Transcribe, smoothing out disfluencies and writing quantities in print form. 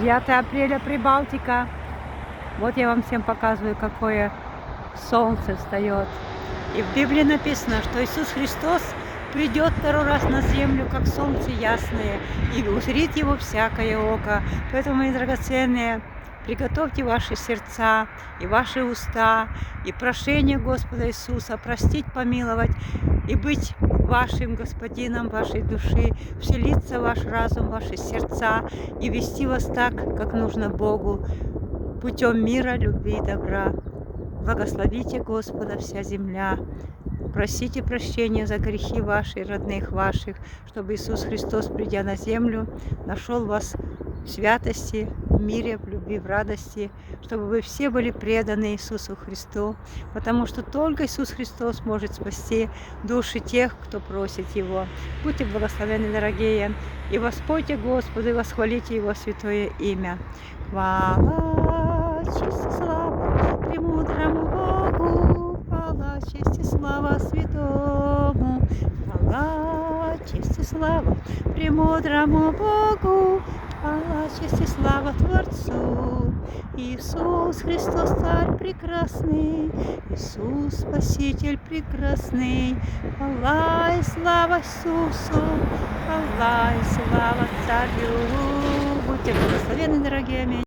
9 апреля, Прибалтика. Вот я вам всем показываю, какое солнце встает. И в Библии написано, что Иисус Христос придет второй раз на землю, как солнце ясное, и узрит его всякое око. Поэтому, мои драгоценные, приготовьте ваши сердца и ваши уста, и прошение Господа Иисуса, простить, помиловать, и быть вашим Господином вашей души, вселиться в ваш разум, в ваши сердца, и вести вас так, как нужно Богу, путем мира, любви и добра. Благословите Господа вся земля. Просите прощения за грехи ваши, родных ваших, чтобы Иисус Христос, придя на землю, нашел вас в святости, в мире, в любви, в радости, чтобы вы все были преданы Иисусу Христу, потому что только Иисус Христос может спасти души тех, кто просит Его. Будьте благословенны, дорогие, и воспойте Господу, и восхвалите Его святое имя. Хвала, честь и слава премудрому Богу, хвала, честь и слава святому, хвала, честь и слава премудрому Богу, хвала, честь и слава Творцу. Иисус Христос, Царь прекрасный, Иисус Спаситель прекрасный, хвала и слава Иисусу, хвала и слава Царю. Будьте благословенны, дорогие. Аминь.